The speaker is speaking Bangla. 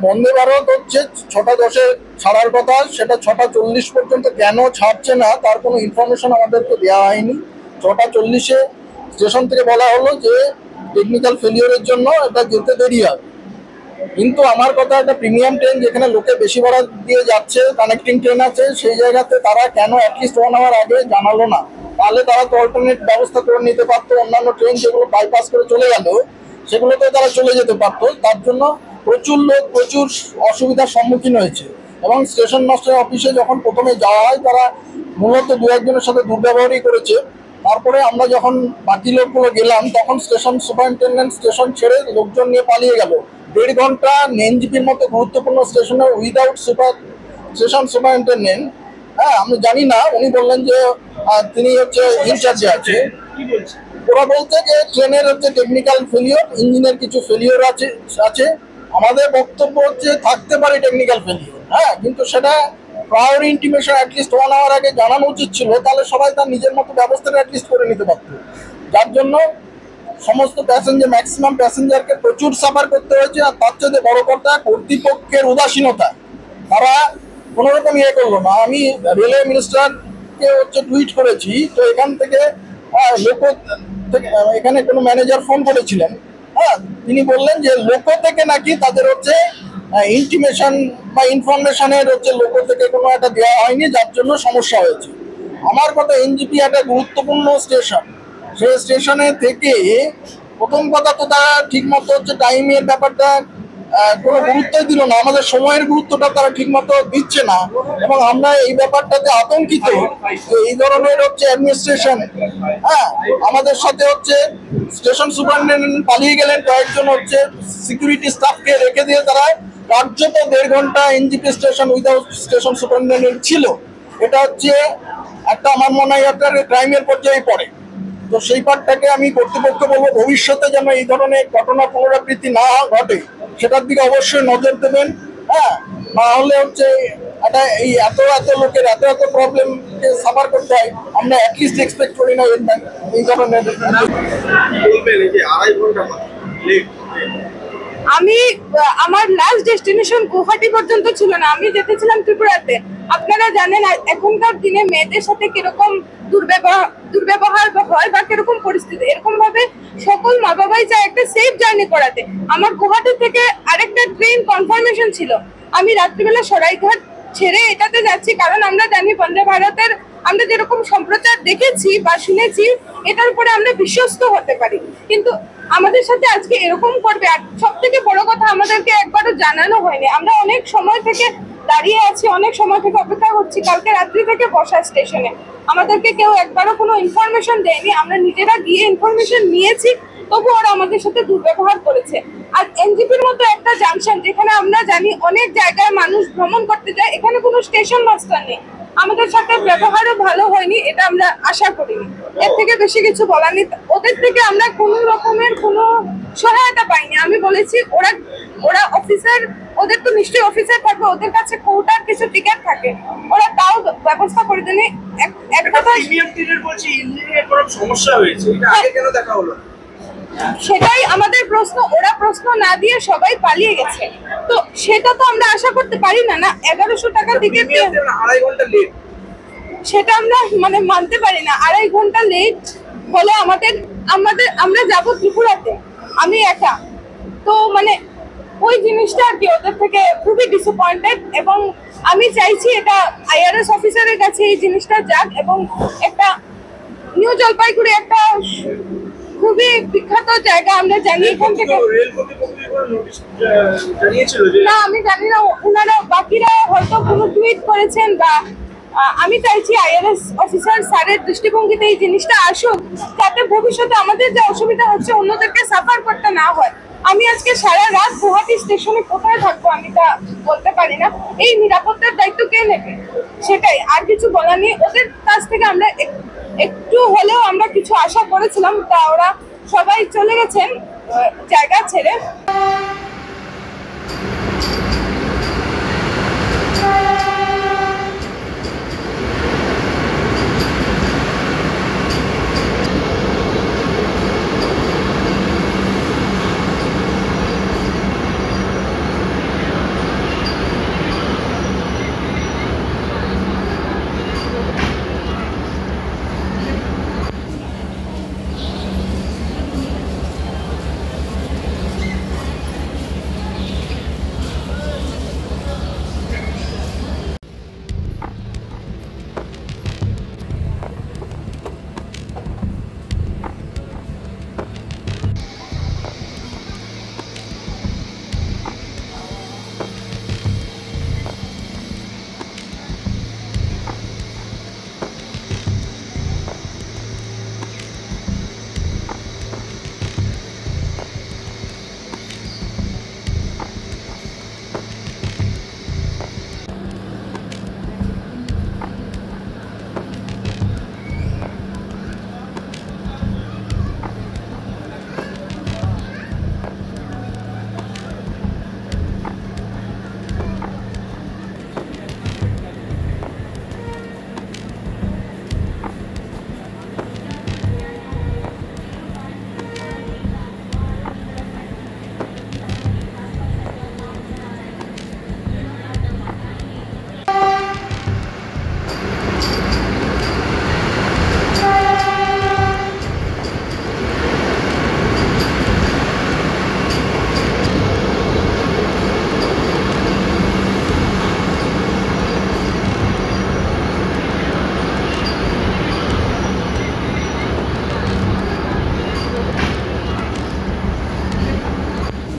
বন্দে ভারত হচ্ছে 6:10 ছাড়ার কথা, সেটা 6:40 পর্যন্ত কেন ছাড়ছে না তার কোনো ইনফরমেশন আমাদেরকে দেওয়া হয়নি। 6:40 স্টেশন থেকে বলা হলো যে টেকনিক্যাল ফেলিওরের জন্য এটা যেতে দেরি হবে। কিন্তু আমার কথা, একটা প্রিমিয়াম ট্রেন যেখানে লোকে বেশি ভাড়া দিয়ে যাচ্ছে, কানেক্টিং ট্রেন আছে, সেই জায়গাতে তারা কেন অ্যাটলিস্ট 1 আওয়ার আগে জানালো না? তাহলে তারা তো অল্টারনেট ব্যবস্থা করে নিতে পারতো। অন্যান্য ট্রেন যেগুলো বাইপাস করে চলে গেল সেগুলোতে তারা চলে যেতে পারতো। তার জন্য প্রচুর লোক প্রচুর অসুবিধার সম্মুখীন হয়েছে। এবং স্টেশন মাস্টার অফিসে যখন প্রথমে যাওয়া হয় তারা মূলত 2-1 জনের সাথে দুর্ব্যবহারই করেছে। তারপরে আমরা যখন বাকি লোকগুলো গেলাম তখন স্টেশন সুপারিনটেন্ডেন্ট স্টেশন ছেড়ে লোকজন নিয়ে পালিয়ে গেল। 1.5 ঘন্টা এনজিপির মতো গুরুত্বপূর্ণ স্টেশনে উইদাউট স্টেশন সুপারিনটেন্ডেন্ট, আমি জানি না, উনি বললেন যে তিনি হচ্ছে ইনচার্জে আছে। ওরা বলছে যে ট্রেনের হচ্ছে টেকনিক্যাল ফেলিওর, ইঞ্জিনের কিছু ফেলিওর আছে। আমাদের বক্তব্য হচ্ছে থাকতে পারে টেকনিক্যাল ফেলিওর, কিন্তু সেটা প্রায়র ইন্টিমেশন অ্যাটলিস্ট 1 আওয়ার আগে জানানো উচিত ছিল। তাহলে সবাই তার নিজের মতো ব্যবস্থাটা অ্যাটলিস্ট করে নিতে পারত। যার জন্য সমস্ত ম্যাক্সিমাম প্যাসেঞ্জারকে প্রচুর সাফার করতে হয়েছে। আর তার চেয়ে বড় কথা কর্তৃপক্ষের উদাসীনতা, তারা কোনো রকম করলো না। আমি রেলওয়ে মিনিস্টারকে হচ্ছে টুইট করেছি, তো এখান থেকে এখানে কোনো ম্যানেজার ফোন করেছিলেন, তিনি বললেন যে লোকো থেকে নাকি তাদের হচ্ছে ইন্টিমেশন বা ইনফরমেশনের হচ্ছে লোকো থেকে কোনো একটা দেওয়া হয়নি, যার জন্য সমস্যা হয়েছে। আমার কথা, এনজিপি একটা গুরুত্বপূর্ণ স্টেশন, সেই স্টেশনে থেকে প্রথম কথা তো তারা ঠিক মতো হচ্ছে টাইমের ব্যাপারটা কোনো গুরুত্বই দিল না। আমাদের সময়ের গুরুত্বটা তারা ঠিক মতো দিচ্ছে না। এবং আমরা এই ব্যাপারটাতে আতঙ্কিত, এই ধরনের হচ্ছে অ্যাডমিনিস্ট্রেশন। আমাদের সাথে হচ্ছে স্টেশন সুপারিনটেন্ডেন্ট পালিয়ে গেলেন, কয়েকজন হচ্ছে সিকিউরিটি স্টাফকে রেখে দিয়ে তারা কার্যত 1.5 ঘন্টা NJP station without station superintendent ছিল। এটা হচ্ছে একটা, আমার মনে হয় একটা ক্রাইমের পর্যায়ে পড়ে। তো সেই পার্টটাকে আমি কর্তৃপক্ষ বলবো ভবিষ্যতে যেন এই ধরনের ঘটনা পুনরাবৃত্তি না ঘটে, সেটার দিকে অবশ্যই নজর দেবেন। না হলে হচ্ছে এটা এই এত লোকের এত প্রবলেমকে সাফার করতে হয়, আমরা অ্যাটলিস্ট এক্সপেক্ট করি না এই ধরনের। আমি আমার লাস্ট ডেস্টিনেশন গুয়াহাটি পর্যন্ত ছিল না, আমি যেতেছিলাম ত্রিপুরাতে। আপনারা জানেন এখনকার দিনে মেয়েদের সাথে কিরকম দুর্ব্যবহার হয় বা কিরকম পরিস্থিতি। এরকম ভাবে সকল মা বাবাই চায় একটা সেফ জার্নি করাতে। আমার গুয়াহাটি থেকে আরেকটা ট্রেন কনফার্মেশন ছিল, আমি রাত্রিবেলা সরাইঘাট ছেড়ে এটাতে যাচ্ছি, কারণ আমরা জানি বন্দে ভারতের আমরা যেরকম সম্প্রচার দেখেছি বা শুনেছি এটার উপরে আমরা বিশ্বস্ত হতে পারি। কিন্তু আমাদের সাথে আজকে এরকম করবে। আর সব থেকে বড় কথা, আমাদেরকে একবারও জানানো হয়নি। আমরা অনেক সময় থেকে দাঁড়িয়ে আছি, অনেক সময় থেকে অপেক্ষা করছি, কালকে রাত্রি থেকে বসা স্টেশনে। আমাদেরকে কেউ একবারও কোনো ইনফরমেশন দেয়নি। আমরা নিজেরা গিয়ে ইনফরমেশন নিয়েছি, তবু ওরা আমাদের সাথে দুর্ব্যবহার করেছে। আর এনজিপির মতো একটা জাংশন, যেখানে আমরা জানি অনেক জায়গায় মানুষ ভ্রমণ করতে যায়, এখানে কোনো স্টেশন মাস্টার নেই। আমাদের সাথে ব্যবহারও ভালো হয়নি, এটা আমরা আশা করিনি। এর থেকে বেশি কিছু বলার নেই। ওদের থেকে আমরা কোনো রকমের কোনো সহায়তা পাইনি। আমি বলেছি ওরা অফিসার, ওদের তো নিশ্চয়ই অফিসার থাকবে, ওদের কাছে কোটার কিছু টিকিট থাকে, ওরা তাও ব্যবস্থা করে দেয়নি। এক কথা সমস্যা হয়েছে, এটা আগে কেন দেখা হলো? সেটাই আমাদের প্রশ্ন। ওরা প্রশ্ন না দিয়ে সবাই পালিয়ে গেছে, তো সেটা তো আমরা আশা করতে পারি না। 1100 টাকা টিকিট, 2.5 ঘন্টা লেট, সেটা আমরা মানতে পারি না। 2.5 ঘন্টা লেট হলে আমরা যাবো ত্রিপুরাতে, আমি একা। তো ওই জিনিসটা আর কি ওদের থেকে খুবই ডিসঅ্যাপয়েন্টেড। এবং আমি চাইছি এটা আইআরএস অফিসারের কাছে এই জিনিসটা যাক, এবং একটা নিউ জলপাইগুড়ি একটা খুবই বিখ্যাত জায়গা, আমরা জানি এখান থেকে। না, আমি জানি না, ওনারা বাকিরা হয়তো কোনো টুইট করেছেন বা আমি চাইছি আইআরএস অফিসার স্যারের দৃষ্টিভঙ্গিতে এই জিনিসটা আসুক, যাতে ভবিষ্যতে আমাদের যে অসুবিধা হচ্ছে অন্যদেরকে সাফার করতে না হয়। আমি আজকে সারা রাত গুয়াহাটি স্টেশনে কোথায় থাকবো আমি তা বলতে পারি না। এই নিরাপত্তার দায়িত্ব কে নেবে, সেটাই। আর কিছু বলার নেই। ওদের কাছ থেকে আমরা একটু হলেও আমরা কিছু আশা করেছিলাম, তা ওরা সবাই চলে গেছেন জায়গা ছেড়ে।